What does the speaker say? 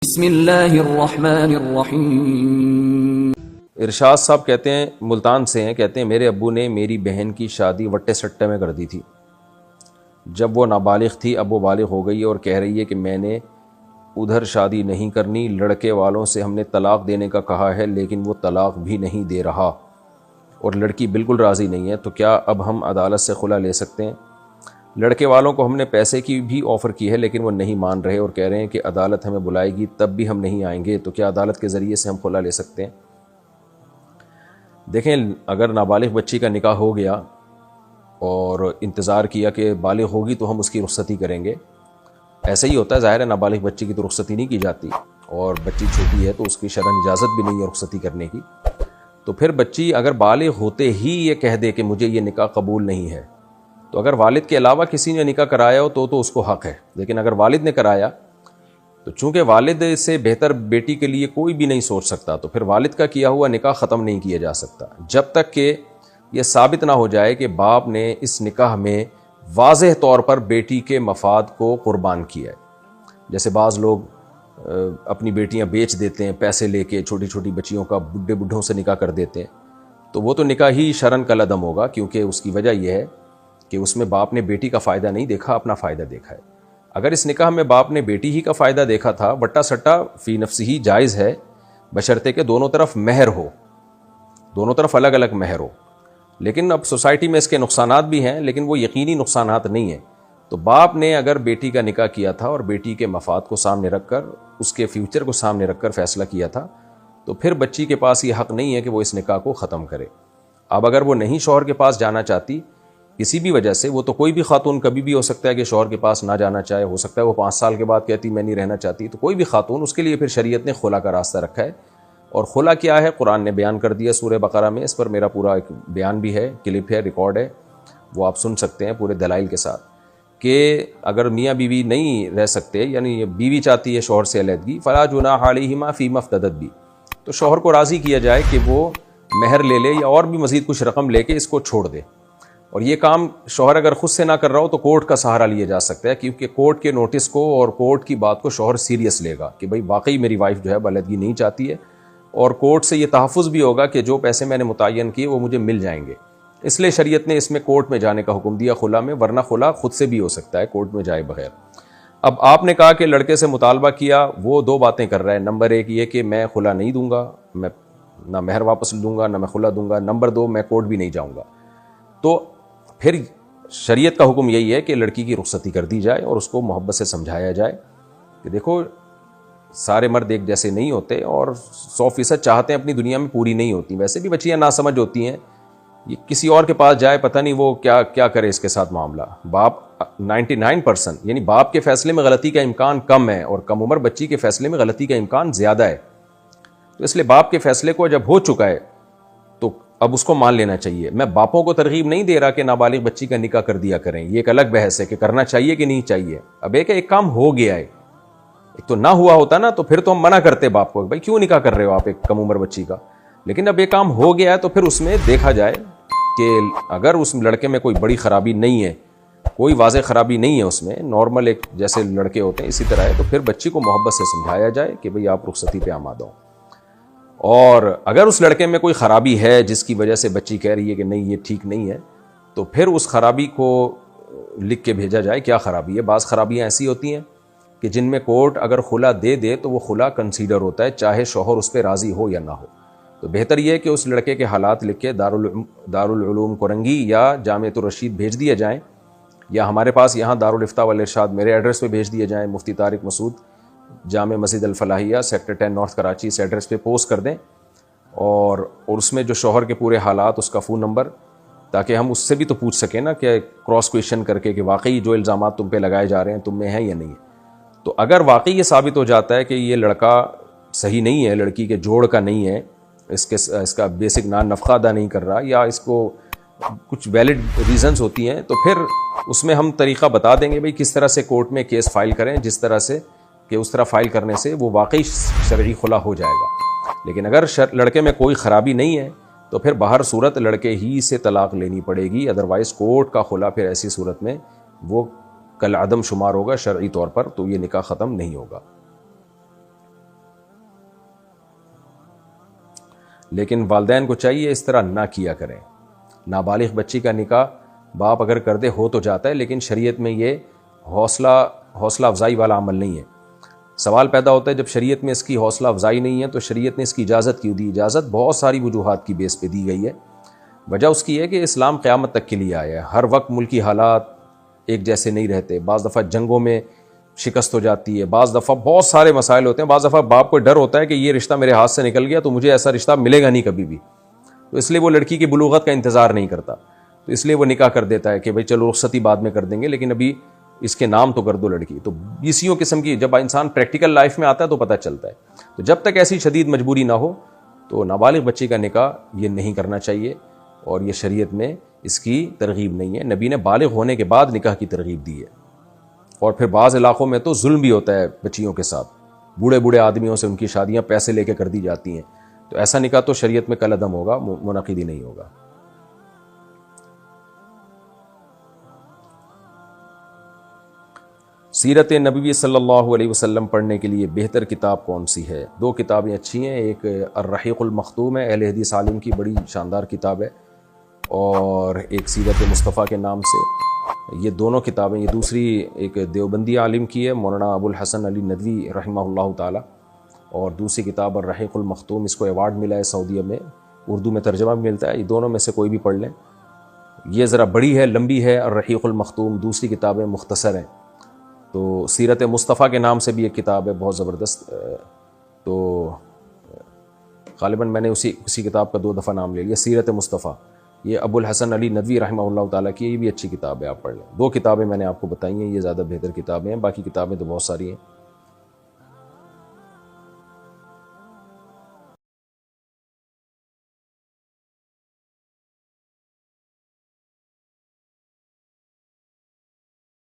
بسم اللہ الرحمن الرحیم۔ ارشاد صاحب کہتے ہیں، ملتان سے ہیں، کہتے ہیں میرے ابو نے میری بہن کی شادی وٹے سٹے میں کر دی تھی۔ جب وہ نابالغ تھی اب وہ بالغ ہو گئی اور کہہ رہی ہے کہ میں نے ادھر شادی نہیں کرنی، لڑکے والوں سے ہم نے طلاق دینے کا کہا ہے لیکن وہ طلاق بھی نہیں دے رہا اور لڑکی بالکل راضی نہیں ہے، تو کیا اب ہم عدالت سے خلا لے سکتے ہیں؟ لڑکے والوں کو ہم نے پیسے کی بھی آفر کی ہے لیکن وہ نہیں مان رہے اور کہہ رہے ہیں کہ عدالت ہمیں بلائے گی تب بھی ہم نہیں آئیں گے، تو کیا عدالت کے ذریعے سے ہم خلا لے سکتے ہیں؟ دیکھیں، اگر نابالغ بچی کا نکاح ہو گیا اور انتظار کیا کہ بالغ ہوگی تو ہم اس کی رخصتی کریں گے، ایسا ہی ہوتا ہے، ظاہر ہے نابالغ بچی کی تو رخصتی نہیں کی جاتی، اور بچی چھوٹی ہے تو اس کی شرعاً اجازت بھی نہیں ہے رخصتی کرنے کی۔ تو پھر بچی اگر بالغ ہوتے ہی یہ کہہ دے کہ مجھے یہ نکاح قبول نہیں ہے، تو اگر والد کے علاوہ کسی نے نکاح کرایا ہو تو اس کو حق ہے، لیکن اگر والد نے کرایا تو چونکہ والد سے بہتر بیٹی کے لیے کوئی بھی نہیں سوچ سکتا، تو پھر والد کا کیا ہوا نکاح ختم نہیں کیا جا سکتا جب تک کہ یہ ثابت نہ ہو جائے کہ باپ نے اس نکاح میں واضح طور پر بیٹی کے مفاد کو قربان کیا ہے۔ جیسے بعض لوگ اپنی بیٹیاں بیچ دیتے ہیں پیسے لے کے، چھوٹی چھوٹی بچیوں کا بڈھوں سے نکاح کر دیتے ہیں، تو وہ تو نکاح ہی شرعاً کالعدم ہوگا، کیونکہ اس کی وجہ یہ ہے کہ اس میں باپ نے بیٹی کا فائدہ نہیں دیکھا، اپنا فائدہ دیکھا ہے۔ اگر اس نکاح میں باپ نے بیٹی ہی کا فائدہ دیکھا تھا، وٹا سٹا فی نفس ہی جائز ہے، بشرطے کہ دونوں طرف مہر ہو، دونوں طرف الگ الگ مہر ہو۔ لیکن اب سوسائٹی میں اس کے نقصانات بھی ہیں، لیکن وہ یقینی نقصانات نہیں ہیں۔ تو باپ نے اگر بیٹی کا نکاح کیا تھا اور بیٹی کے مفاد کو سامنے رکھ کر، اس کے فیوچر کو سامنے رکھ کر فیصلہ کیا تھا، تو پھر بچی کے پاس یہ حق نہیں ہے کہ وہ اس نکاح کو ختم کرے۔ اب اگر وہ نہیں شوہر کے پاس جانا چاہتی کسی بھی وجہ سے، وہ تو کوئی بھی خاتون کبھی بھی ہو سکتا ہے کہ شوہر کے پاس نہ جانا چاہے، ہو سکتا ہے وہ 5 سال کے بعد کہتی میں نہیں رہنا چاہتی، تو کوئی بھی خاتون، اس کے لیے پھر شریعت نے خلا کا راستہ رکھا ہے۔ اور خلا کیا ہے قرآن نے بیان کر دیا سورہ بقرہ میں، اس پر میرا پورا ایک بیان بھی ہے، کلپ ہے، ریکارڈ ہے، وہ آپ سن سکتے ہیں پورے دلائل کے ساتھ، کہ اگر میاں بیوی نہیں رہ سکتے، یعنی بیوی چاہتی ہے شوہر سے علیحدگی، فلا جناح علیہما فیما افتدت بھی، تو شوہر کو راضی کیا جائے کہ وہ مہر لے لے یا اور بھی مزید کچھ رقم لے کے اس کو چھوڑ دے۔ اور یہ کام شوہر اگر خود سے نہ کر رہا ہو تو کورٹ کا سہارا لیا جا سکتا ہے، کیونکہ کورٹ کے نوٹس کو اور کورٹ کی بات کو شوہر سیریس لے گا کہ بھئی واقعی میری وائف جو ہے علیحدگی نہیں چاہتی ہے، اور کورٹ سے یہ تحفظ بھی ہوگا کہ جو پیسے میں نے متعین کیے وہ مجھے مل جائیں گے۔ اس لیے شریعت نے اس میں کورٹ میں جانے کا حکم دیا خلا میں، ورنہ خلا خود سے بھی ہو سکتا ہے کورٹ میں جائے بغیر۔ اب آپ نے کہا کہ لڑکے سے مطالبہ کیا، وہ 2 باتیں کر رہا ہے۔ نمبر 1 یہ کہ میں خلا نہیں دوں گا، میں نہ مہر واپس دوں گا نہ میں خلا دوں گا۔ نمبر 2 میں کورٹ بھی نہیں جاؤں گا۔ تو پھر شریعت کا حکم یہی ہے کہ لڑکی کی رخصتی کر دی جائے اور اس کو محبت سے سمجھایا جائے کہ دیکھو سارے مرد ایک جیسے نہیں ہوتے، اور 100% چاہتے ہیں اپنی دنیا میں پوری نہیں ہوتی، ویسے بھی بچیاں ناسمجھ ہوتی ہیں، یہ کسی اور کے پاس جائے پتہ نہیں وہ کیا کرے اس کے ساتھ معاملہ۔ باپ 99%، یعنی باپ کے فیصلے میں غلطی کا امکان کم ہے، اور کم عمر بچی کے فیصلے میں غلطی کا امکان زیادہ ہے، تو اس لیے باپ کے فیصلے کو جب ہو چکا ہے تو اب اس کو مان لینا چاہیے۔ میں باپوں کو ترغیب نہیں دے رہا کہ نابالغ بچی کا نکاح کر دیا کریں، یہ ایک الگ بحث ہے کہ کرنا چاہیے کہ نہیں چاہیے۔ اب ایک کام ہو گیا ہے، ایک تو نہ ہوا ہوتا نا تو پھر تو ہم منع کرتے باپ کو، بھائی کیوں نکاح کر رہے ہو آپ ایک کم عمر بچی کا، لیکن اب ایک کام ہو گیا ہے تو پھر اس میں دیکھا جائے کہ اگر اس لڑکے میں کوئی بڑی خرابی نہیں ہے، کوئی واضح خرابی نہیں ہے اس میں، نارمل ایک جیسے لڑکے ہوتے ہیں اسی طرح ہے، تو پھر بچی کو محبت سے سمجھایا جائے کہ بھئی آپ رخصتی پہ آمادہ ہوں۔ اور اگر اس لڑکے میں کوئی خرابی ہے جس کی وجہ سے بچی کہہ رہی ہے کہ نہیں یہ ٹھیک نہیں ہے، تو پھر اس خرابی کو لکھ کے بھیجا جائے کیا خرابی ہے۔ بعض خرابیاں ایسی ہوتی ہیں کہ جن میں کورٹ اگر خلا دے تو وہ خلا کنسیڈر ہوتا ہے، چاہے شوہر اس پہ راضی ہو یا نہ ہو۔ تو بہتر یہ ہے کہ اس لڑکے کے حالات لکھ کے دارالعلوم کرنگی یا جامعۃ الرشید بھیج دیے جائیں، یا ہمارے پاس یہاں دارالفتاء والارشاد میرے ایڈریس پہ بھیج دیے جائیں، مفتی طارق مسعود، جامع مسجد الفلاحیہ، سیکٹر 10 نارتھ کراچی، اس ایڈریس پہ پوسٹ کر دیں، اور اس میں جو شوہر کے پورے حالات، اس کا فون نمبر، تاکہ ہم اس سے بھی تو پوچھ سکیں نا کہ کراس کویشچن کر کے کہ واقعی جو الزامات تم پہ لگائے جا رہے ہیں تم میں ہیں یا نہیں ہے۔ تو اگر واقعی یہ ثابت ہو جاتا ہے کہ یہ لڑکا صحیح نہیں ہے، لڑکی کے جوڑ کا نہیں ہے، اس کا بیسک نفقہ ادا نہیں کر رہا، یا اس کو کچھ ویلڈ ریزنز ہوتی ہیں، تو پھر اس میں ہم طریقہ بتا دیں گے بھئی کس طرح سے کورٹ میں کیس فائل کریں، جس طرح سے کہ اس طرح فائل کرنے سے وہ واقعی شرعی خلا ہو جائے گا۔ لیکن اگر لڑکے میں کوئی خرابی نہیں ہے تو پھر باہر صورت لڑکے ہی سے طلاق لینی پڑے گی، ادروائز کورٹ کا خلا پھر ایسی صورت میں وہ کالعدم شمار ہوگا شرعی طور پر، تو یہ نکاح ختم نہیں ہوگا۔ لیکن والدین کو چاہیے اس طرح نہ کیا کریں. نابالغ بچی کا نکاح باپ اگر کر دے ہو تو جاتا ہے، لیکن شریعت میں یہ حوصلہ افزائی والا عمل نہیں ہے. سوال پیدا ہوتا ہے جب شریعت میں اس کی حوصلہ افزائی نہیں ہے تو شریعت نے اس کی اجازت کیوں دی؟ اجازت بہت ساری وجوہات کی بیس پہ دی گئی ہے. وجہ اس کی ہے کہ اسلام قیامت تک کے لیے آیا ہے. ہر وقت ملکی حالات ایک جیسے نہیں رہتے. بعض دفعہ جنگوں میں شکست ہو جاتی ہے، بعض دفعہ بہت سارے مسائل ہوتے ہیں، بعض دفعہ باپ کو ڈر ہوتا ہے کہ یہ رشتہ میرے ہاتھ سے نکل گیا تو مجھے ایسا رشتہ ملے گا نہیں کبھی بھی، تو اس لیے وہ لڑکی کی بلوغت کا انتظار نہیں کرتا، تو اس لیے وہ نکاح کر دیتا ہے کہ بھئی چلو رخصتی بعد میں کر دیں گے لیکن ابھی اس کے نام تو کر دو لڑکی. تو بیسیوں قسم کی جب انسان پریکٹیکل لائف میں آتا ہے تو پتہ چلتا ہے. تو جب تک ایسی شدید مجبوری نہ ہو تو نابالغ بچی کا نکاح یہ نہیں کرنا چاہیے، اور یہ شریعت میں اس کی ترغیب نہیں ہے. نبی نے بالغ ہونے کے بعد نکاح کی ترغیب دی ہے. اور پھر بعض علاقوں میں تو ظلم بھی ہوتا ہے بچیوں کے ساتھ، بوڑھے آدمیوں سے ان کی شادیاں پیسے لے کے کر دی جاتی ہیں. تو ایسا نکاح تو شریعت میں کالعدم ہوگا، منعقد ہی نہیں ہوگا. سیرت نبوی صلی اللہ علیہ وسلم پڑھنے کے لیے بہتر کتاب کون سی ہے؟ 2 کتابیں اچھی ہیں. ایک الرحیق المختوم ہے، اہل حدیث عالم کی بڑی شاندار کتاب ہے، اور ایک سیرت مصطفیٰ کے نام سے. یہ دونوں کتابیں، یہ دوسری ایک دیوبندی عالم کی ہے مولانا ابو الحسن علی ندوی رحمہ اللہ تعالی، اور دوسری کتاب الرحیق المختوم، اس کو ایوارڈ ملا ہے سعودیہ میں، اردو میں ترجمہ بھی ملتا ہے. یہ دونوں میں سے کوئی بھی پڑھ لیں. یہ ذرا بڑی ہے، لمبی ہے الرحیق المختوم، دوسری کتابیں مختصر ہیں. تو سیرت مصطفیٰ کے نام سے بھی ایک کتاب ہے بہت زبردست. تو غالباً میں نے اسی کتاب کا 2 دفعہ نام لے لیا. سیرت مصطفیٰ یہ ابو الحسن علی ندوی رحمہ اللہ تعالیٰ کی، یہ بھی اچھی کتاب ہے، آپ پڑھ لیں. 2 کتابیں میں نے آپ کو بتائی ہیں، یہ زیادہ بہتر کتابیں ہیں، باقی کتابیں تو بہت ساری ہیں.